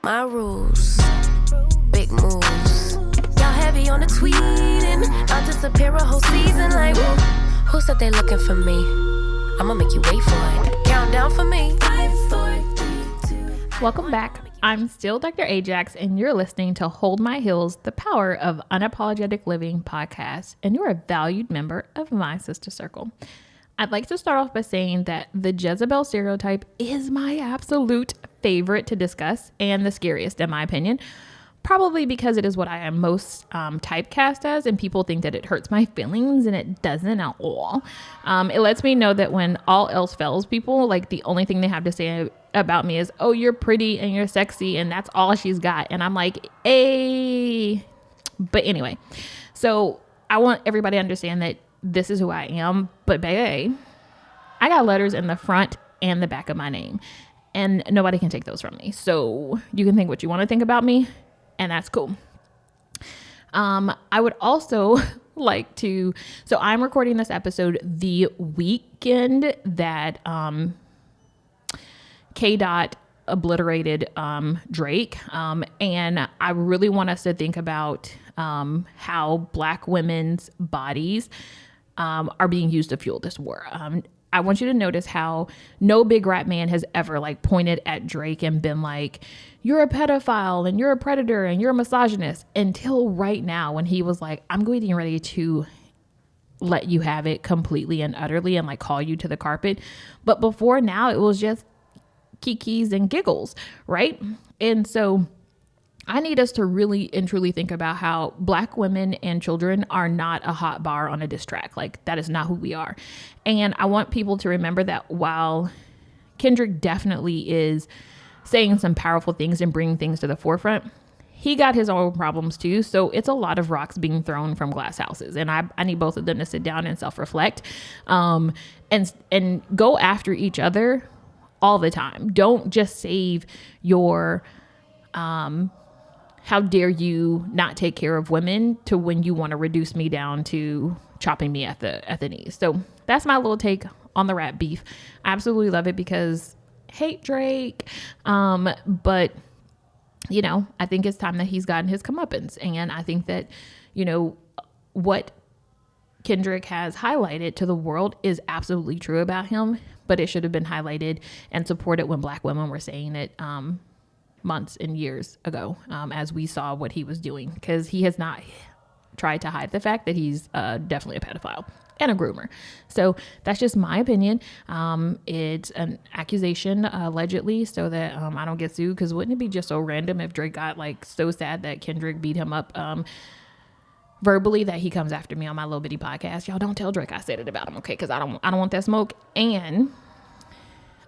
my rules. Big moves. Y'all heavy on the tweeting. I'll disappear a whole season like, who said they looking for me? I'ma make you wait for it. Count down for me. 5, 4, 3, 2. Welcome back. I'm still Dr. AJAX, and you're listening to Hold My Heels, the Power of Unapologetic Living podcast, and you're a valued member of my sister circle. I'd like to start off by saying that the Jezebel stereotype is my absolute favorite to discuss and the scariest in my opinion, probably because it is what I am most typecast as, and people think that it hurts my feelings, and it doesn't at all. It lets me know that when all else fails people, like the only thing they have to say about me is, oh, you're pretty and you're sexy, and that's all she's got. And I'm like, hey. But anyway, so I want everybody to understand that this is who I am, but baby, I got letters in the front and the back of my name, and nobody can take those from me. So you can think what you want to think about me, and that's cool. I would also like to, so I'm recording this episode the weekend that K-Dot obliterated Drake, and I really want us to think about how Black women's bodies are being used to fuel this war. I want you to notice how no big rat man has ever like pointed at Drake and been like, you're a pedophile and you're a predator and you're a misogynist, until right now when he was like, I'm getting ready to let you have it completely and utterly and like call you to the carpet. But before now, it was just kikis and giggles, right? And so I need us to really and truly think about how Black women and children are not a hot bar on a diss track. Like, that is not who we are. And I want people to remember that while Kendrick definitely is saying some powerful things and bringing things to the forefront, he got his own problems too. So it's a lot of rocks being thrown from glass houses. And I need both of them to sit down and self-reflect and go after each other all the time. Don't just save your how dare you not take care of women to when you want to reduce me down to chopping me at the knees. So that's my little take on the rap beef. I absolutely love it because hate Drake. But you know, I think it's time that he's gotten his comeuppance. And I think that, you know, what Kendrick has highlighted to the world is absolutely true about him, but it should have been highlighted and supported when Black women were saying it, months and years ago, as we saw what he was doing, because he has not tried to hide the fact that he's definitely a pedophile and a groomer. So that's just my opinion. It's an accusation allegedly, so that I don't get sued, because wouldn't it be just so random if Drake got like so sad that Kendrick beat him up verbally that he comes after me on my little bitty podcast? Y'all don't tell Drake I said it about him, okay? Because I don't want that smoke. And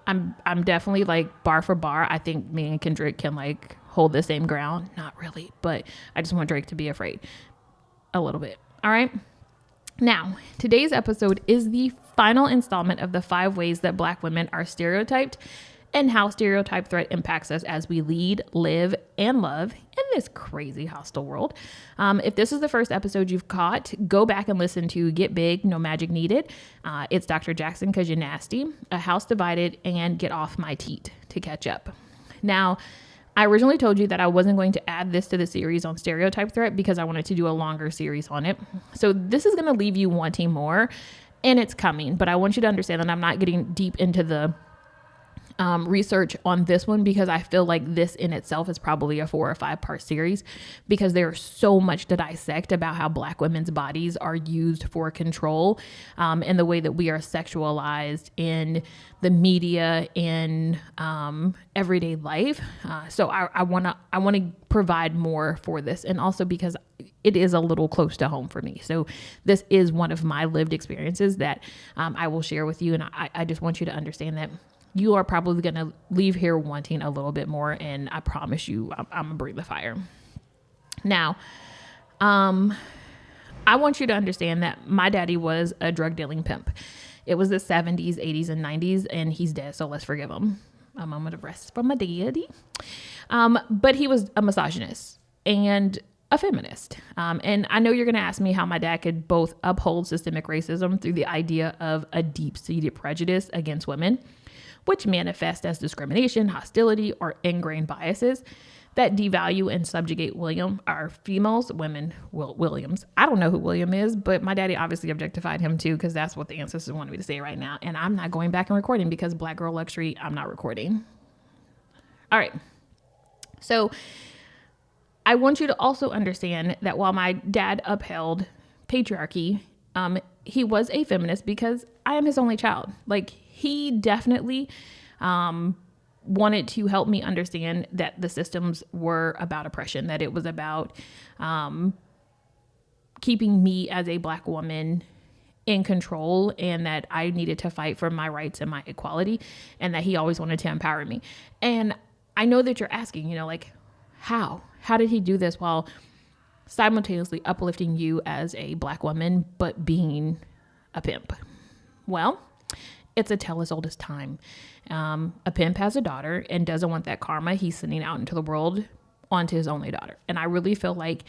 I'm definitely like bar for bar. I think me and Kendrick can like hold the same ground. Not really, but I just want Drake to be afraid a little bit. All right. Now, today's episode is the final installment of the 5 ways that Black women are stereotyped and how stereotype threat impacts us as we lead, live, and love in this crazy hostile world. If this is the first episode you've caught, go back and listen to Get Big, No Magic Needed. It's Dr. Jackson, Cause You're Nasty, A House Divided, and Get Off My Teat to catch up. Now, I originally told you that I wasn't going to add this to the series on stereotype threat because I wanted to do a longer series on it. So this is going to leave you wanting more, and it's coming. But I want you to understand that I'm not getting deep into the research on this one, because I feel like this in itself is probably a 4 or 5 part series, because there's so much to dissect about how Black women's bodies are used for control, and the way that we are sexualized in the media, in everyday life. So I want to provide more for this, and also because it is a little close to home for me. So this is one of my lived experiences that I will share with you, and I just want you to understand that you are probably going to leave here wanting a little bit more. And I promise you, I'm going to bring the fire. Now, I want you to understand that my daddy was a drug dealing pimp. It was the 70s, 80s, and 90s, and he's dead. So let's forgive him. A moment of rest from my daddy. But he was a misogynist and a feminist. And I know you're going to ask me how my dad could both uphold systemic racism through the idea of a deep-seated prejudice against women, which manifest as discrimination, hostility, or ingrained biases that devalue and subjugate Williams. I don't know who William is, but my daddy obviously objectified him too, because that's what the ancestors wanted me to say right now. And I'm not going back and recording because Black Girl Luxury, I'm not recording. All right. So I want you to also understand that while my dad upheld patriarchy, he was a feminist because I am his only child. Like, he definitely wanted to help me understand that the systems were about oppression, that it was about keeping me as a Black woman in control, and that I needed to fight for my rights and my equality, and that he always wanted to empower me. And I know that you're asking, like, how did he do this while simultaneously uplifting you as a Black woman, but being a pimp? Well, it's a tale as old as time. A pimp has a daughter and doesn't want that karma he's sending out into the world onto his only daughter. And I really feel like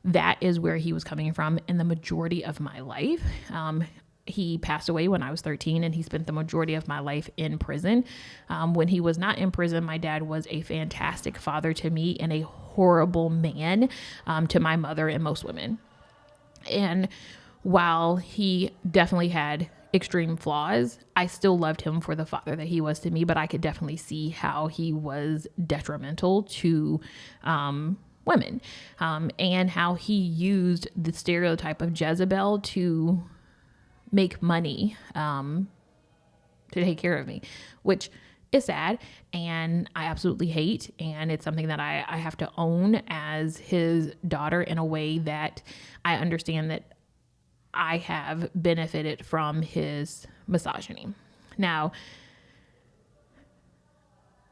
that is where he was coming from in the majority of my life. He passed away when I was 13, and he spent the majority of my life in prison. When he was not in prison, my dad was a fantastic father to me and a horrible man to my mother and most women. And while he definitely had extreme flaws, I still loved him for the father that he was to me, but I could definitely see how he was detrimental to women, and how he used the stereotype of Jezebel to make money to take care of me, which is sad and I absolutely hate. And it's something that I have to own as his daughter in a way that I understand that I have benefited from his misogyny. Now,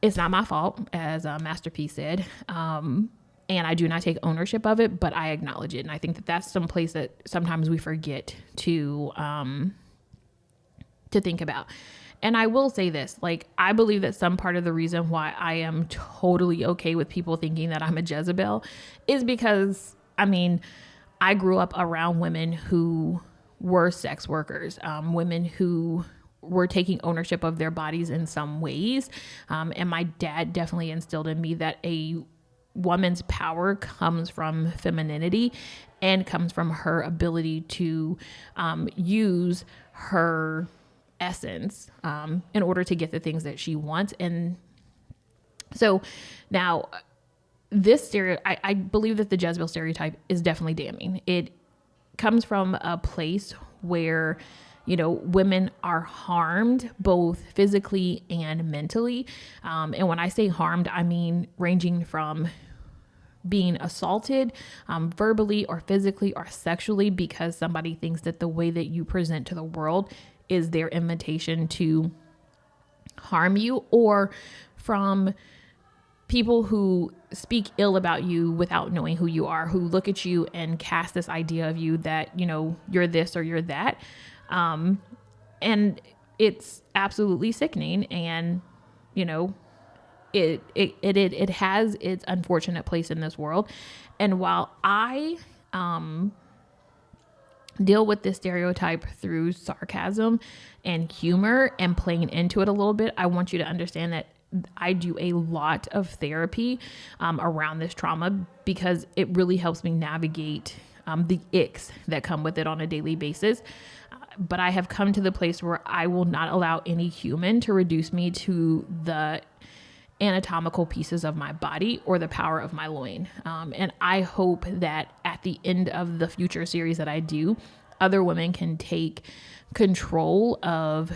it's not my fault, as Master P said, and I do not take ownership of it, but I acknowledge it. And I think that that's some place that sometimes we forget to think about. And I will say this, like, I believe that some part of the reason why I am totally okay with people thinking that I'm a Jezebel is because, I grew up around women who were sex workers, women who were taking ownership of their bodies in some ways. And my dad definitely instilled in me that a woman's power comes from femininity and comes from her ability to use her essence in order to get the things that she wants. And so now this I believe that the Jezebel stereotype is definitely damning. It comes from a place where, women are harmed both physically and mentally. And when I say harmed, I mean ranging from being assaulted verbally or physically or sexually because somebody thinks that the way that you present to the world is their invitation to harm you, or from people who speak ill about you without knowing who you are, who look at you and cast this idea of you that, you're this or you're that. And it's absolutely sickening. And, it has its unfortunate place in this world. And while I, deal with this stereotype through sarcasm and humor and playing into it a little bit, I want you to understand that I do a lot of therapy around this trauma because it really helps me navigate the icks that come with it on a daily basis. But I have come to the place where I will not allow any human to reduce me to the anatomical pieces of my body or the power of my loin. And I hope that at the end of the future series that I do, other women can take control of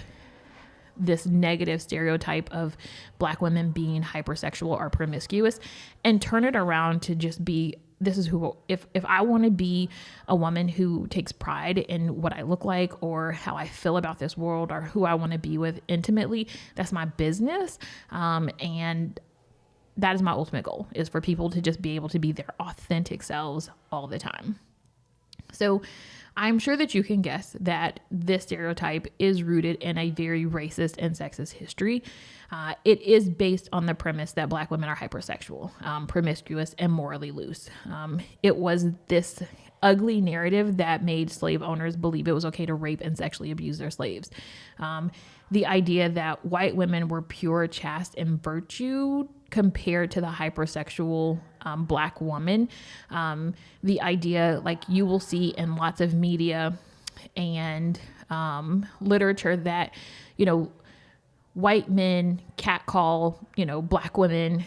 this negative stereotype of Black women being hypersexual or promiscuous and turn it around to just be, this is who, if I want to be a woman who takes pride in what I look like or how I feel about this world or who I want to be with intimately, that's my business. And that is my ultimate goal, is for people to just be able to be their authentic selves all the time. So I'm sure that you can guess that this stereotype is rooted in a very racist and sexist history. It is based on the premise that Black women are hypersexual, promiscuous, and morally loose. It was this ugly narrative that made slave owners believe it was okay to rape and sexually abuse their slaves. The idea that white women were pure, chaste, and virtue compared to the hypersexual black woman. The idea, like you will see in lots of media and literature, that, you know, white men catcall, you know, black women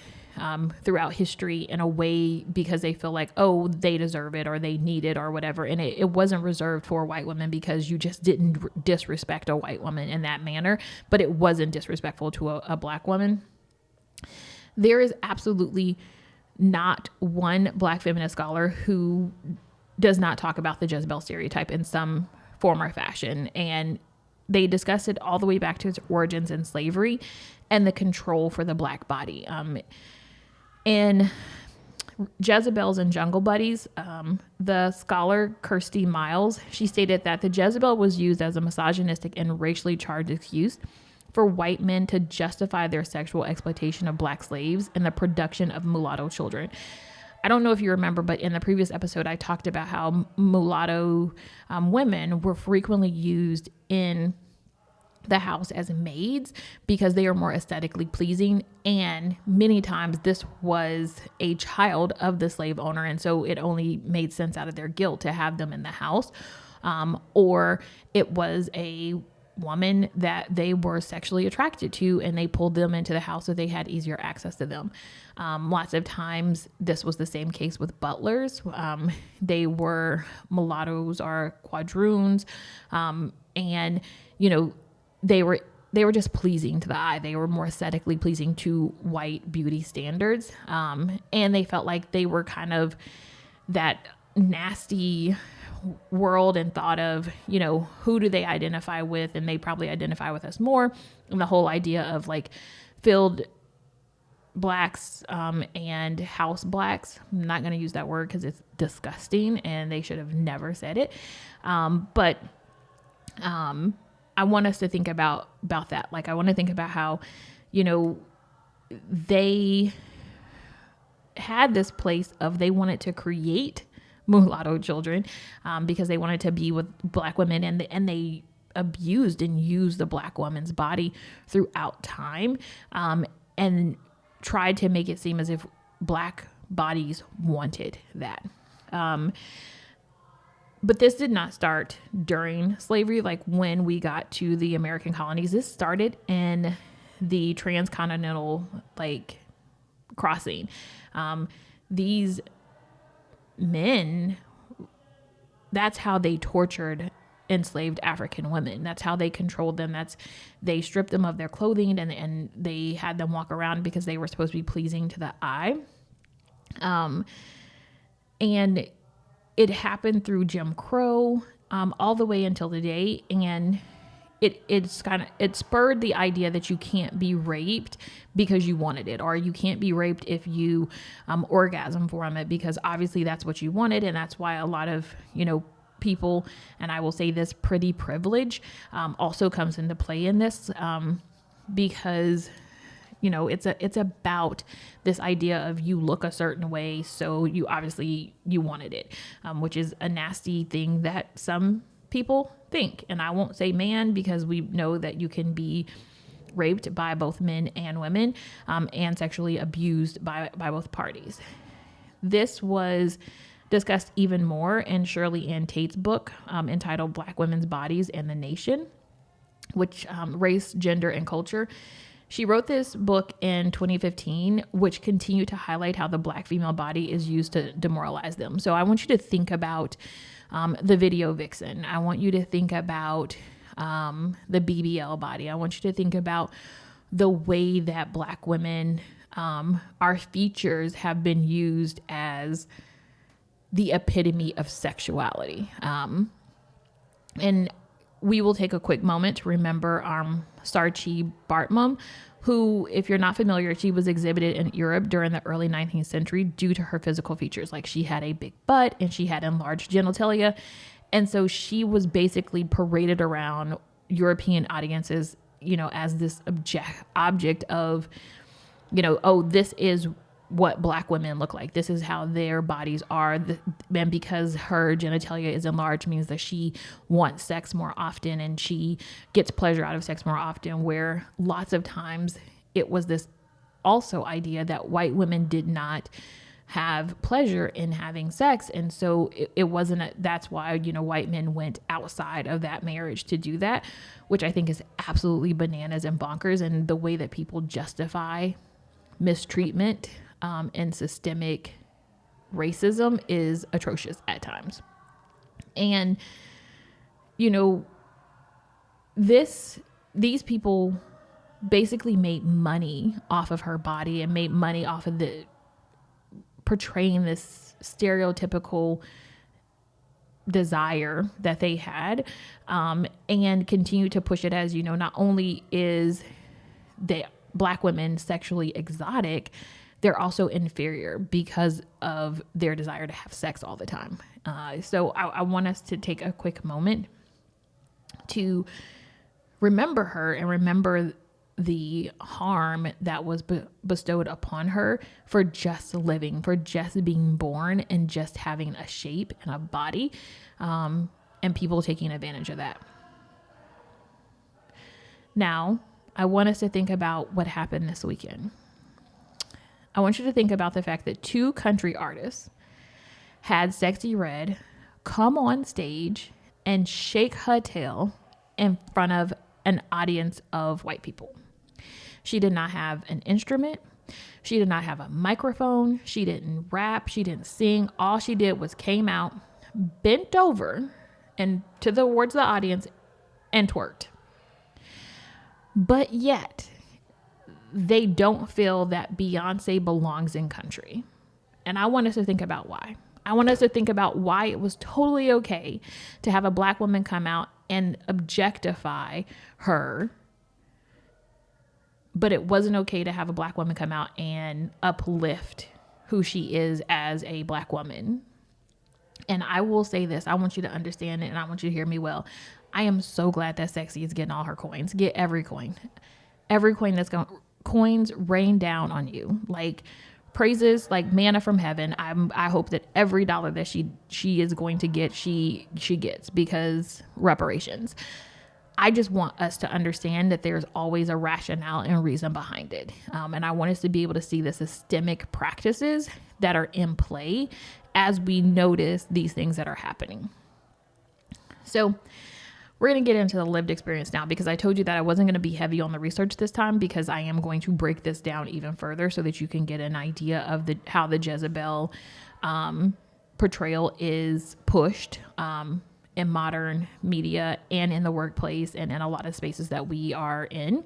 throughout history in a way because they feel like, oh, they deserve it or they need it or whatever. And it wasn't reserved for white women because you just didn't disrespect a white woman in that manner, but it wasn't disrespectful to a black woman. There is absolutely not one black feminist scholar who does not talk about the Jezebel stereotype in some form or fashion. And they discuss it all the way back to its origins in slavery and the control for the black body. In Jezebels and Jungle Buddies, the scholar Kirsty Miles, she stated that the Jezebel was used as a misogynistic and racially charged excuse for white men to justify their sexual exploitation of black slaves and the production of mulatto children. I don't know if you remember, but in the previous episode, I talked about how mulatto women were frequently used in the house as maids because they are more aesthetically pleasing, and many times this was a child of the slave owner, and so it only made sense out of their guilt to have them in the house, or it was a woman that they were sexually attracted to and they pulled them into the house so they had easier access to them. Lots of times this was the same case with butlers. They were mulattoes or quadroons, and you know, they were just pleasing to the eye. They were more aesthetically pleasing to white beauty standards. And they felt like they were kind of that nasty world and thought of, you know, who do they identify with? And they probably identify with us more. And the whole idea of like filled blacks and house blacks. I'm not going to use that word because it's disgusting and they should have never said it. But I want us to think about that. Like, I want to think about how, you know, they had this place of they wanted to create mulatto children because they wanted to be with black women, and they abused and used the black woman's body throughout time, and tried to make it seem as if black bodies wanted that. But this did not start during slavery. Like when we got to the American colonies, this started in the transcontinental like crossing. These men, that's how they tortured enslaved African women. That's how they controlled them. They stripped them of their clothing and they had them walk around because they were supposed to be pleasing to the eye. And it happened through Jim Crow, all the way until today. And it spurred the idea that you can't be raped because you wanted it, or you can't be raped if you orgasm from it, because obviously that's what you wanted. And that's why a lot of, you know, people, and I will say this, pretty privilege also comes into play in this, because, you know, it's about this idea of you look a certain way, so you obviously you wanted it, which is a nasty thing that some people think. And I won't say man, because we know that you can be raped by both men and women, and sexually abused by both parties. This was discussed even more in Shirley Ann Tate's book entitled Black Women's Bodies and the Nation, which Race, Gender, and Culture. She wrote this book in 2015, which continued to highlight how the black female body is used to demoralize them. So I want you to think about the video vixen. I want you to think about the BBL body. I want you to think about the way that black women, our features have been used as the epitome of sexuality. And we will take a quick moment to remember Saartjie Baartman, who, if you're not familiar, she was exhibited in Europe during the early 19th century due to her physical features. Like, she had a big butt and she had enlarged genitalia. And so she was basically paraded around European audiences, you know, as this object of, you know, oh, this is what Black women look like. This is how their bodies are. And because her genitalia is enlarged means that she wants sex more often and she gets pleasure out of sex more often, where lots of times it was this also idea that white women did not have pleasure in having sex. And so it wasn't, that's why, white men went outside of that marriage to do that, which I think is absolutely bananas and bonkers. And the way that people justify mistreatment and systemic racism is atrocious at times. And, these people basically made money off of her body and made money off of portraying this stereotypical desire that they had, and continue to push it as, not only is the Black women sexually exotic, they're also inferior because of their desire to have sex all the time. So I want us to take a quick moment to remember her and remember the harm that was bestowed upon her for just living, for just being born and just having a shape and a body, and people taking advantage of that. Now, I want us to think about what happened this weekend. I want you to think about the fact that 2 country artists had Sexy Red come on stage and shake her tail in front of an audience of white people. She did not have an instrument. She did not have a microphone. She didn't rap. She didn't sing. All she did was came out, bent over and towards the audience and twerked. But yet they don't feel that Beyonce belongs in country. And I want us to think about why. I want us to think about why it was totally okay to have a Black woman come out and objectify her, but it wasn't okay to have a Black woman come out and uplift who she is as a Black woman. And I will say this, I want you to understand it and I want you to hear me well. I am so glad that Sexy is getting all her coins. Get every coin. Every coin that's going, coins rain down on you. Like praises, like manna from heaven. I hope that every dollar that she is going to get, she gets, because reparations. I just want us to understand that there's always a rationale and reason behind it. And I want us to be able to see the systemic practices that are in play as we notice these things that are happening. So we're going to get into the lived experience now, because I told you that I wasn't going to be heavy on the research this time, because I am going to break this down even further so that you can get an idea of how the Jezebel portrayal is pushed in modern media and in the workplace and in a lot of spaces that we are in.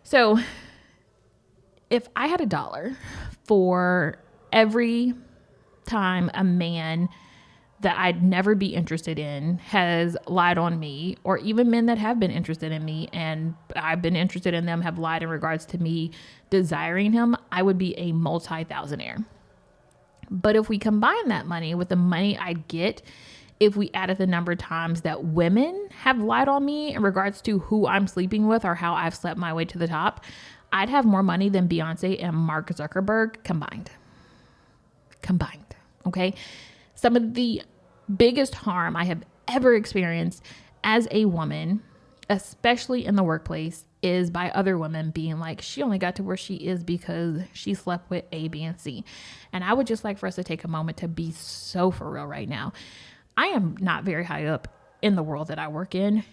So if I had $1 for every time a man that I'd never be interested in has lied on me, or even men that have been interested in me and I've been interested in them have lied in regards to me desiring him, I would be a multi-thousandaire. But if we combine that money with the money I'd get if we added the number of times that women have lied on me in regards to who I'm sleeping with or how I've slept my way to the top, I'd have more money than Beyonce and Mark Zuckerberg combined. Okay. Some of the biggest harm I have ever experienced as a woman, especially in the workplace, is by other women being like, she only got to where she is because she slept with A, B, and C. And I would just like for us to take a moment to be so for real right now. I am not very high up in the world that I work in,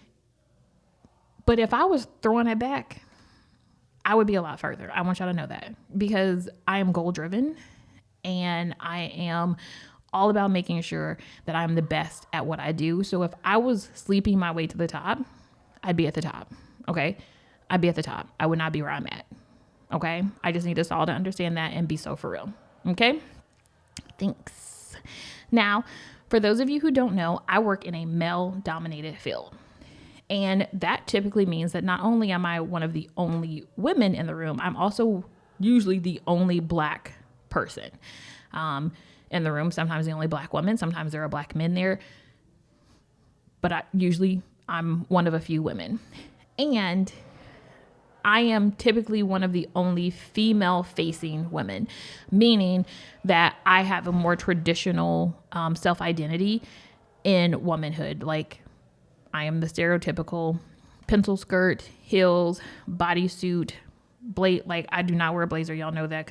but if I was throwing it back, I would be a lot further. I want y'all to know that, because I am goal driven and I am all about making sure that I'm the best at what I do. So if I was sleeping my way to the top, I'd be at the top. Okay. I'd be at the top. I would not be where I'm at. Okay. I just need us all to understand that and be so for real. Okay. Thanks. Now, for those of you who don't know, I work in a male-dominated field. And that typically means that not only am I one of the only women in the room, I'm also usually the only Black person in the room. Sometimes the only Black woman, sometimes there are Black men there. But usually I'm one of a few women. And I am typically one of the only female facing women, meaning that I have a more traditional self-identity in womanhood. Like, I am the stereotypical pencil skirt, heels, bodysuit, like I do not wear a blazer. Y'all know that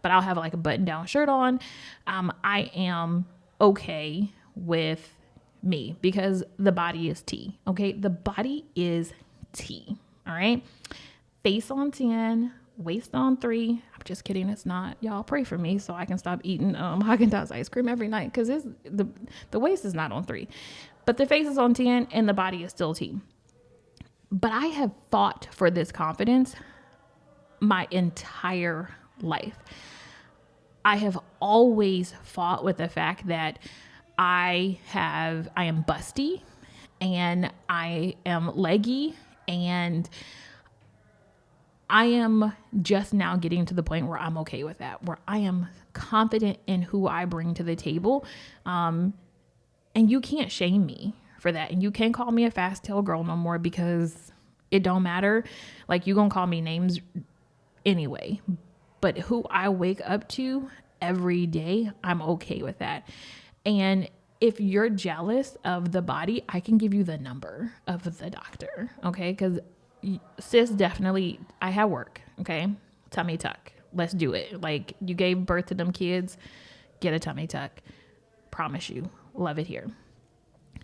but I'll have like a button down shirt on. I am okay with me because the body is tea. Okay. The body is tea. All right. Face on 10, waist on 3. I'm just kidding. It's not. Y'all pray for me so I can stop eating Haagen-Dazs ice cream every night. Cause the waist is not on 3, but the face is on 10 and the body is still tea. But I have fought for this confidence my entire life. I have always fought with the fact that I am busty and I am leggy, and I am just now getting to the point where I'm okay with that, where I am confident in who I bring to the table. And you can't shame me for that. And you can't call me a fast tail girl no more because it don't matter. Like, you gonna call me names anyway, but who I wake up to every day, I'm okay with that. And if you're jealous of the body, I can give you the number of the doctor. Okay. Cause sis, definitely, I have work. Okay. Tummy tuck. Let's do it. Like, you gave birth to them kids, get a tummy tuck. Promise you, love it here.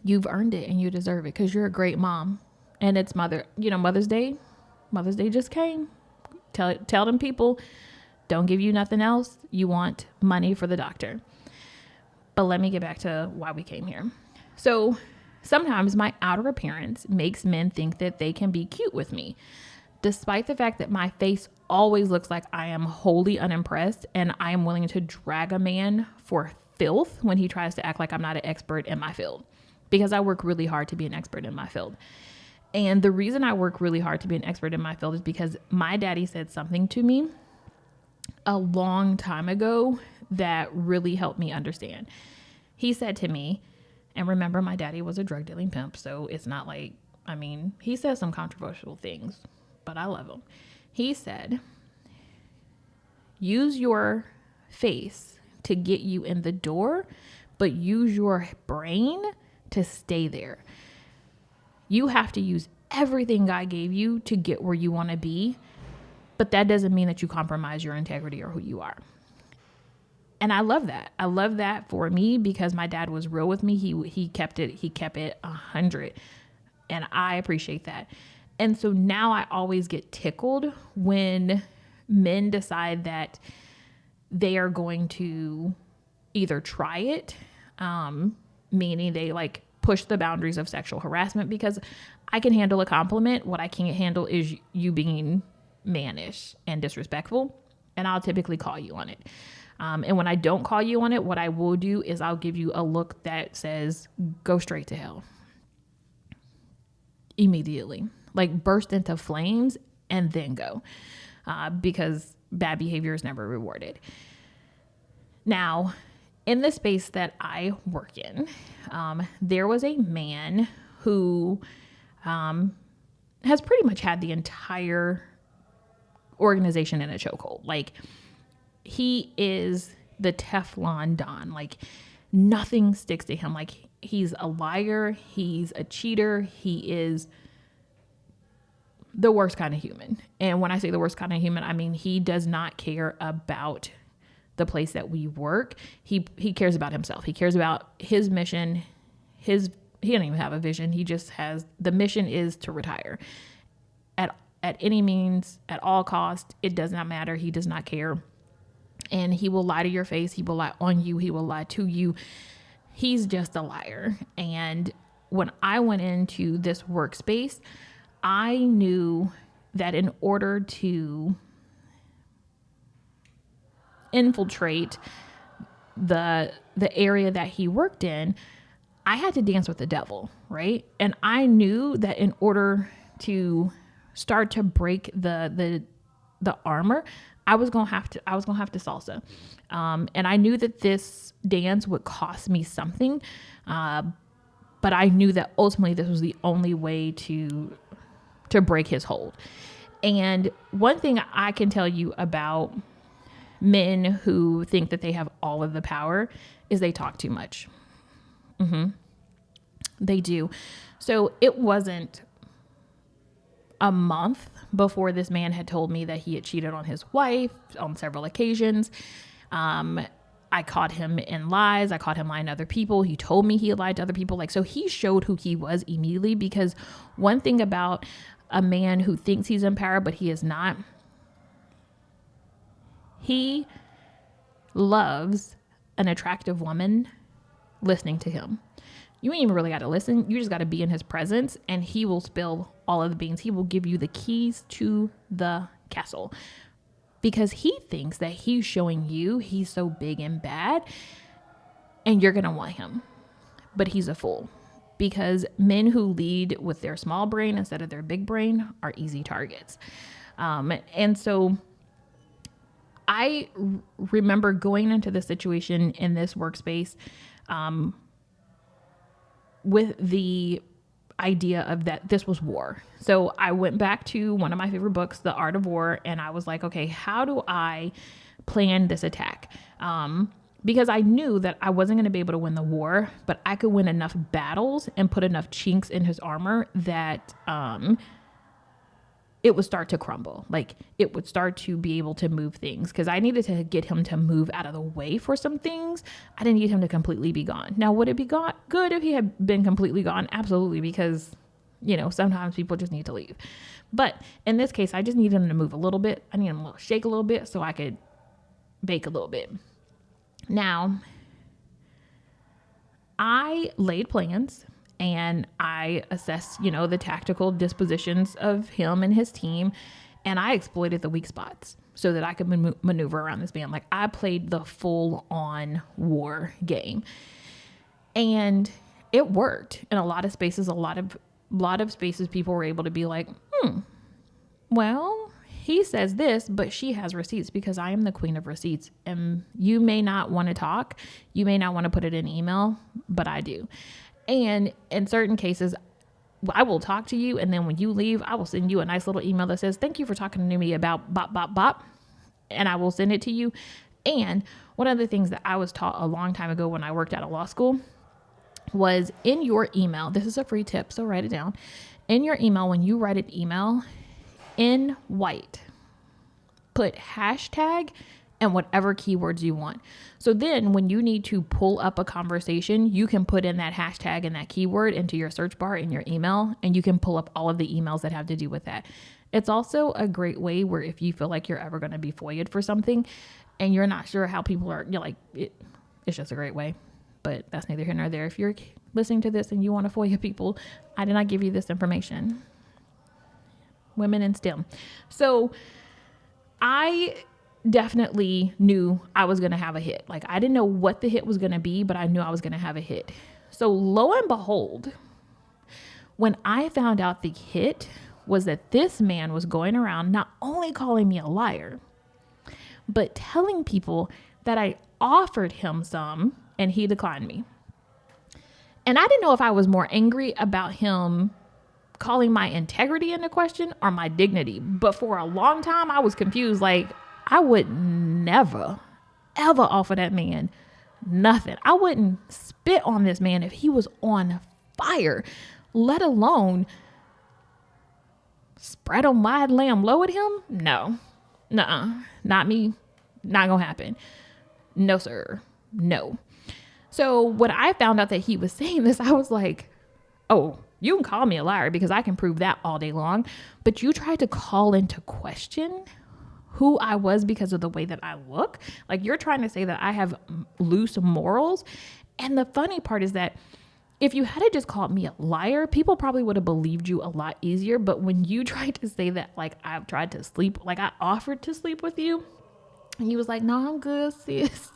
You've earned it and you deserve it because you're a great mom. And it's Mother's Day. Mother's Day just came. Tell them people, don't give you nothing else. You want money for the doctor. But let me get back to why we came here. So sometimes my outer appearance makes men think that they can be cute with me, despite the fact that my face always looks like I am wholly unimpressed and I am willing to drag a man for filth when he tries to act like I'm not an expert in my field, because I work really hard to be an expert in my field. And the reason I work really hard to be an expert in my field is because my daddy said something to me a long time ago that really helped me understand. He said to me, and remember, my daddy was a drug dealing pimp, so it's not like, he says some controversial things, but I love him. He said, use your face to get you in the door, but use your brain to stay there. You have to use everything God gave you to get where you want to be, but that doesn't mean that you compromise your integrity or who you are. And I love that. I love that for me because my dad was real with me. He kept it 100, and I appreciate that. And so now I always get tickled when men decide that they are going to either try it, meaning they like push the boundaries of sexual harassment, because I can handle a compliment. What I can't handle is you being mannish and disrespectful, and I'll typically call you on it. And when I don't call you on it, what I will do is I'll give you a look that says, go straight to hell. Immediately. Like, burst into flames and then go. Because bad behavior is never rewarded. Now, in the space that I work in, there was a man who has pretty much had the entire organization in a chokehold. Like, he is the Teflon Don. Like, nothing sticks to him. Like, he's a liar. He's a cheater. He is the worst kind of human. And when I say the worst kind of human, I mean, he does not care about the place that we work. He cares about himself. He cares about his mission. He doesn't even have a vision. He just has, the mission is to retire at any means, at all costs. It does not matter. He does not care. And he will lie to your face. He will lie on you. He will lie to you. He's just a liar. And when I went into this workspace, I knew that in order to infiltrate the area that he worked in, I had to dance with the devil, right? And I knew that in order to start to break the armor, I was gonna have to salsa, and I knew that this dance would cost me something, but I knew that ultimately this was the only way to break his hold. And one thing I can tell you about men who think that they have all of the power is they talk too much. They do. So it wasn't a month before this man had told me that he had cheated on his wife on several occasions. I caught him in lies. I caught him lying to other people. He told me he lied to other people. Like, so he showed who he was immediately, because one thing about a man who thinks he's in power, but he is not, he loves an attractive woman listening to him. You ain't even really got to listen. You just got to be in his presence, and he will spill all of the beans. He will give you the keys to the castle, because he thinks that he's showing you he's so big and bad, and you're going to want him. But he's a fool, because men who lead with their small brain instead of their big brain are easy targets. And so I remember going into the situation in this workspace with the idea of that this was war. So I went back to one of my favorite books, The Art of War, and I was like, okay, how do I plan this attack? Because I knew that I wasn't going to be able to win the war, but I could win enough battles and put enough chinks in his armor that it would start to crumble. Like, it would start to be able to move things, because I needed to get him to move out of the way for some things. I didn't need him to completely be gone. Now, would it be good if he had been completely gone? Absolutely, because, you know, sometimes people just need to leave. But in this case, I just need him to move a little bit. I need him to shake a little bit so I could bake a little bit. Now, I laid plans. And I assessed, you know, the tactical dispositions of him and his team. And I exploited the weak spots so that I could maneuver around this man. Like, I played the full on war game. And it worked in a lot of spaces. A lot of spaces people were able to be like, well, he says this, but she has receipts, because I am the queen of receipts. And you may not want to talk. You may not want to put it in email, but I do. And in certain cases, I will talk to you, and then when you leave, I will send you a nice little email that says, thank you for talking to me about bop, bop, bop. And I will send it to you. And one of the things that I was taught a long time ago when I worked at a law school was, in your email, this is a free tip, so write it down. In your email, when you write an email, in white, put hashtag and whatever keywords you want. So then when you need to pull up a conversation, you can put in that hashtag and that keyword into your search bar in your email, and you can pull up all of the emails that have to do with that. It's also a great way where if you feel like you're ever going to be FOIA'd for something and you're not sure how people are, you're like, it's just a great way. But that's neither here nor there. If you're listening to this and you want to FOIA people, I did not give you this information. Women in STEM. So I definitely knew I was going to have a hit. Like, I didn't know what the hit was going to be, but I knew I was going to have a hit. So lo and behold, when I found out the hit was that this man was going around not only calling me a liar, but telling people that I offered him some and he declined me. And I didn't know if I was more angry about him calling my integrity into question or my dignity. But for a long time, I was confused. Like, I would never, ever offer that man nothing. I wouldn't spit on this man if he was on fire, let alone spread him wide, lay him low at him. No, not me. Not gonna happen. No, sir. No. So when I found out that he was saying this, I was like, oh, you can call me a liar because I can prove that all day long. But you tried to call into question who I was because of the way that I look. Like, you're trying to say that I have loose morals. And the funny part is that if you had just called me a liar, people probably would have believed you a lot easier. But when you tried to say that, like, I've tried to sleep, like I offered to sleep with you, and you was like, no, I'm good, sis.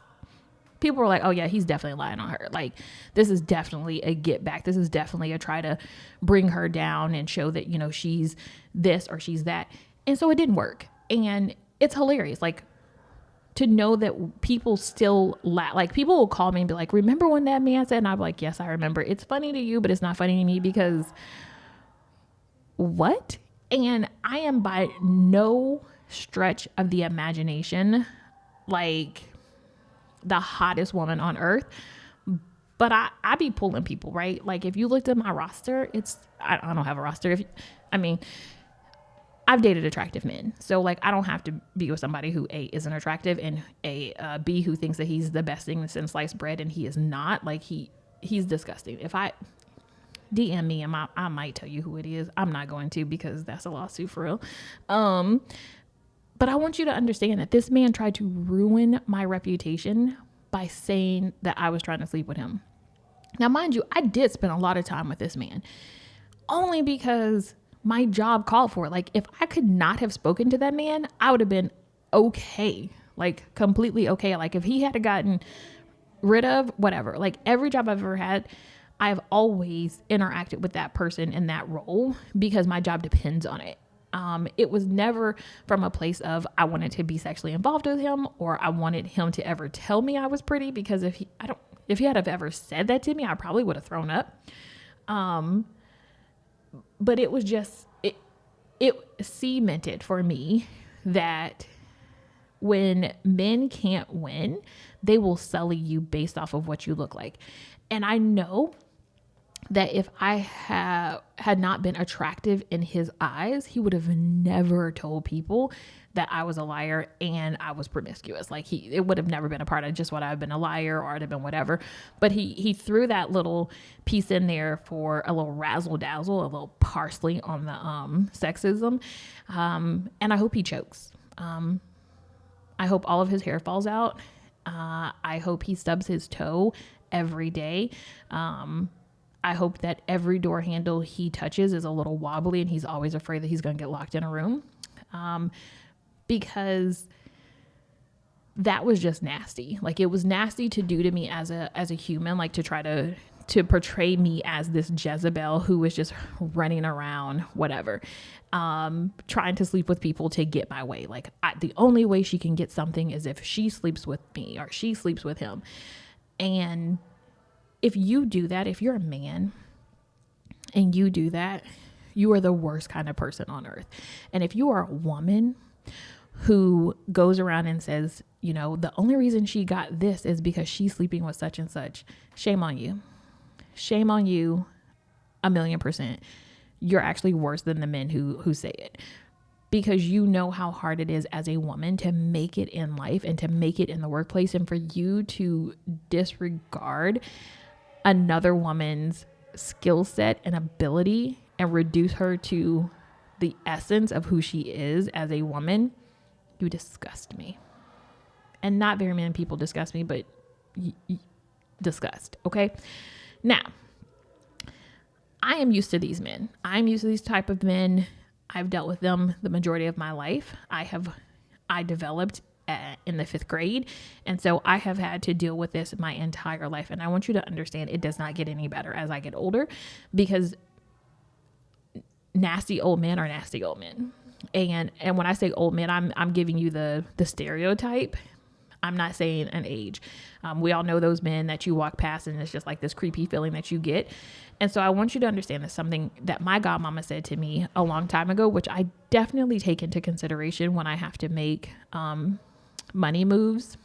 People were like, oh yeah, he's definitely lying on her. Like, this is definitely a get back. This is definitely a try to bring her down and show that, you know, she's this or she's that. And so it didn't work. And it's hilarious. Like, to know that people still like, people will call me and be like, remember when that man said, and I'm like, yes, I remember. It's funny to you, but it's not funny to me, because what? And I am by no stretch of the imagination like the hottest woman on earth. But I be pulling people, right? Like if you looked at my roster, I don't have a roster. I've dated attractive men. So like I don't have to be with somebody who A, isn't attractive, and B, who thinks that he's the best thing since sliced bread, and he is not. Like he's disgusting. If I DM me, I might tell you who it is. I'm not going to, because that's a lawsuit for real. But I want you to understand that this man tried to ruin my reputation by saying that I was trying to sleep with him. Now, mind you, I did spend a lot of time with this man only because my job called for it. Like if I could not have spoken to that man, I would have been okay, like completely okay. Like if he had gotten rid of whatever, like every job I've ever had, I've always interacted with that person in that role because my job depends on it. It was never from a place of I wanted to be sexually involved with him, or I wanted him to ever tell me I was pretty, because if he had have ever said that to me, I probably would have thrown up. But it was just, it cemented for me that when men can't win, they will sully you based off of what you look like. And I know that if I had not been attractive in his eyes, he would have never told people that I was a liar and I was promiscuous. Like it would have never been a part of just what I've been, a liar, or I'd have been whatever. But he threw that little piece in there for a little razzle dazzle, a little parsley on the sexism. And I hope he chokes. I hope all of his hair falls out. I hope he stubs his toe every day. I hope that every door handle he touches is a little wobbly and he's always afraid that he's going to get locked in a room. Because that was just nasty. Like it was nasty to do to me as a human, like to try to portray me as this Jezebel who was just running around, whatever, trying to sleep with people to get my way. Like the only way she can get something is if she sleeps with me or she sleeps with him. And if you do that, if you're a man and you do that, you are the worst kind of person on earth. And if you are a woman who goes around and says, you know, the only reason she got this is because she's sleeping with such and such, shame on you. Shame on you 1,000,000%. You're actually worse than the men who say it, because you know how hard it is as a woman to make it in life and to make it in the workplace. And for you to disregard another woman's skill set and ability and reduce her to the essence of who she is as a woman, you disgust me. And not very many people disgust me, but disgust. Okay. Now, I am used to these men. I'm used to these type of men. I've dealt with them the majority of my life. I developed in the 5th grade. And so I have had to deal with this my entire life. And I want you to understand it does not get any better as I get older, because nasty old men are nasty old men. And when I say old men, I'm giving you the stereotype. I'm not saying an age. We all know those men that you walk past and it's just like this creepy feeling that you get. And so I want you to understand that something that my godmama said to me a long time ago, which I definitely take into consideration when I have to make money moves.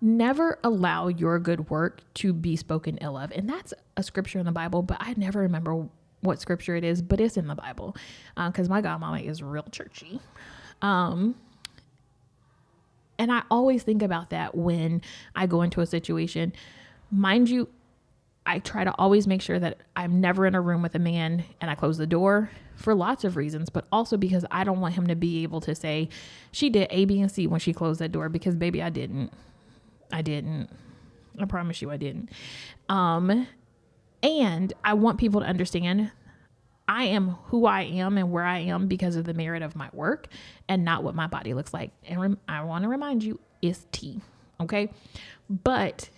Never allow your good work to be spoken ill of. And that's a scripture in the Bible, but I never remember what scripture it is, but it's in the Bible, because my godmama is real churchy. And I always think about that when I go into a situation. Mind you, I try to always make sure that I'm never in a room with a man and I close the door for lots of reasons, but also because I don't want him to be able to say she did A, B, and C when she closed that door, because baby, I didn't. I promise you I didn't. And I want people to understand I am who I am and where I am because of the merit of my work and not what my body looks like. And I want to remind you, it's tea. Okay. But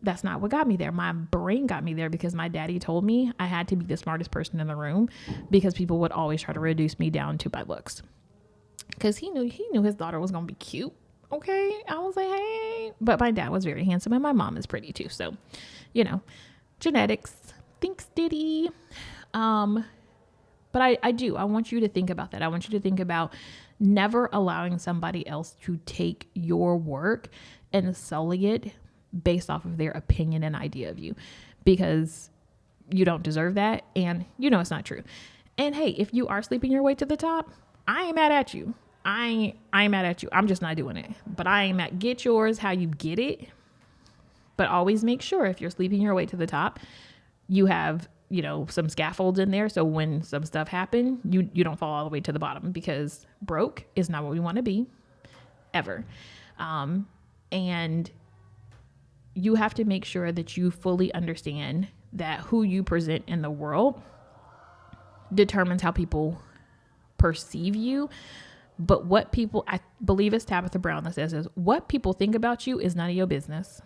that's not what got me there. My brain got me there because my daddy told me I had to be the smartest person in the room, because people would always try to reduce me down to my looks, because he knew his daughter was going to be cute. Okay. I was like, hey, but my dad was very handsome and my mom is pretty too. So, genetics. Thanks, Diddy. But I want you to think about that. I want you to think about never allowing somebody else to take your work and sully it based off of their opinion and idea of you, because you don't deserve that. And it's not true. And hey, if you are sleeping your way to the top, I ain't mad at you. I ain't mad at you. I'm just not doing it. But I ain't mad. Get yours how you get it. But always make sure if you're sleeping your way to the top, you have, some scaffolds in there. So when some stuff happens, you don't fall all the way to the bottom, because broke is not what we want to be ever. And you have to make sure that you fully understand that who you present in the world determines how people perceive you. But what people, I believe it's Tabitha Brown that says is, what people think about you is none of your business.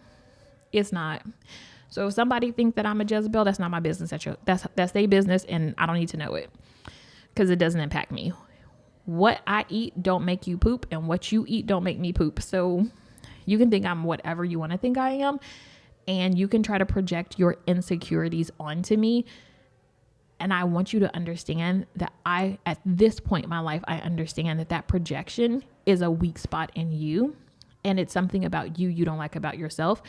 It's not. So if somebody thinks that I'm a Jezebel, that's not my business. That's their business, and I don't need to know it, because it doesn't impact me. What I eat don't make you poop, and what you eat don't make me poop. So you can think I'm whatever you want to think I am, and you can try to project your insecurities onto me. And I want you to understand that at this point in my life, I understand that projection is a weak spot in you, and it's something about you don't like about yourself.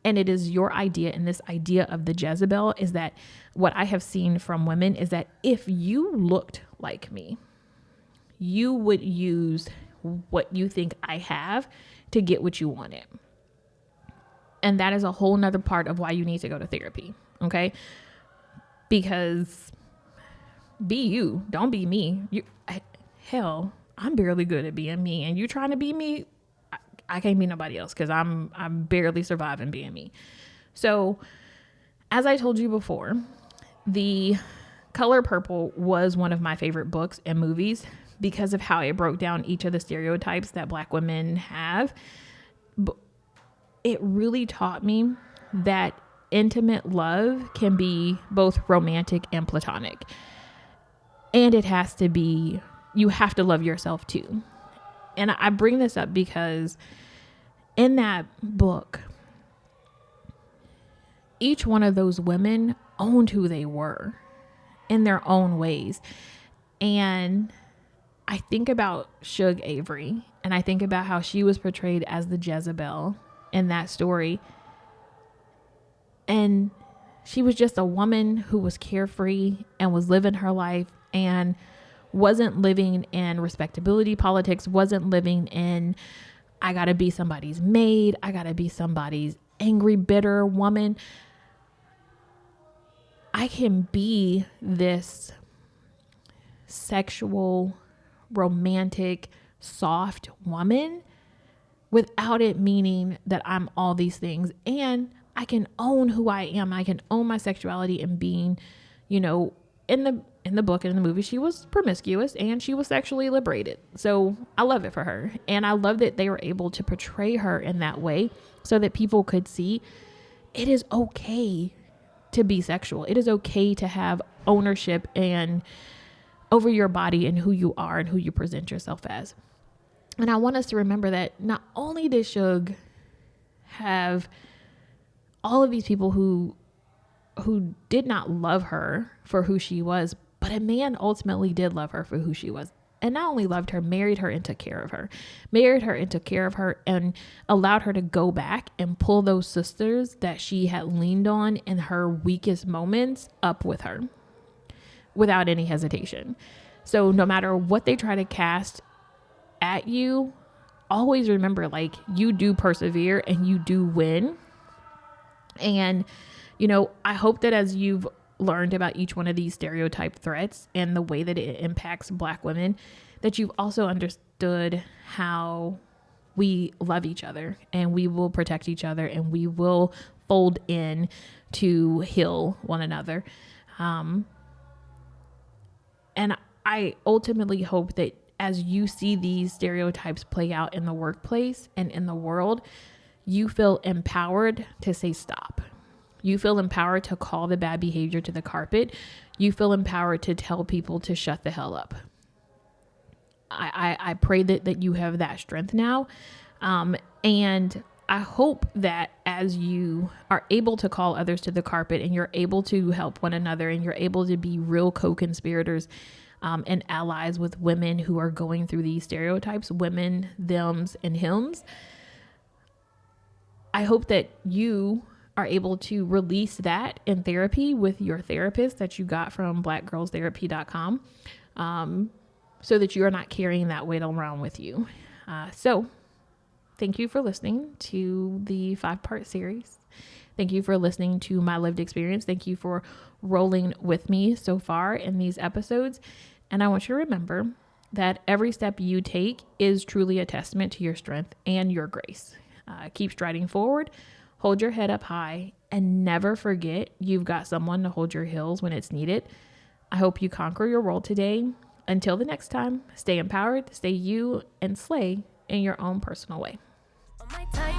And it is your idea. And this idea of the Jezebel is that what I have seen from women is that if you looked like me, you would use what you think I have to get what you wanted. And that is a whole nother part of why you need to go to therapy. Okay. Because be you, don't be me. Hell, I'm barely good at being me, and you trying to be me. I can't be nobody else, because I'm barely surviving being me. So as I told you before, The Color Purple was one of my favorite books and movies because of how it broke down each of the stereotypes that Black women have. But it really taught me that intimate love can be both romantic and platonic. And it has to be, you have to love yourself too. And I bring this up because in that book, each one of those women owned who they were in their own ways. And I think about Shug Avery, and I think about how she was portrayed as the Jezebel in that story. And she was just a woman who was carefree and was living her life and wasn't living in respectability politics, wasn't living in, I gotta be somebody's maid, I gotta be somebody's angry, bitter woman. I can be this sexual, romantic, soft woman without it meaning that I'm all these things. And I can own who I am. I can own my sexuality and being, in the book and in the movie, she was promiscuous and she was sexually liberated. So I love it for her. And I love that they were able to portray her in that way so that people could see it is okay to be sexual. It is okay to have ownership and over your body and who you are and who you present yourself as. And I want us to remember that not only did Shug have all of these people who did not love her for who she was, but a man ultimately did love her for who she was. And not only loved her, married her and took care of her. And allowed her to go back and pull those sisters that she had leaned on in her weakest moments up with her without any hesitation. So no matter what they try to cast at you, always remember, you do persevere and you do win. And, I hope that as you've learned about each one of these stereotype threats and the way that it impacts Black women, that you've also understood how we love each other and we will protect each other and we will fold in to heal one another. And I ultimately hope that as you see these stereotypes play out in the workplace and in the world, you feel empowered to say stop. You feel empowered to call the bad behavior to the carpet. You feel empowered to tell people to shut the hell up. I pray that you have that strength now. And I hope that as you are able to call others to the carpet and you're able to help one another and you're able to be real co-conspirators and allies with women who are going through these stereotypes, women, thems, and hims, I hope that you are able to release that in therapy with your therapist that you got from blackgirlstherapy.com, so that you are not carrying that weight around with you. So thank you for listening to the 5-part series. Thank you for listening to my lived experience. Thank you for rolling with me so far in these episodes. And I want you to remember that every step you take is truly a testament to your strength and your grace. Keep striding forward, hold your head up high, and never forget you've got someone to hold your heels when it's needed. I hope you conquer your world today. Until the next time, stay empowered, stay you, and slay in your own personal way. On my time.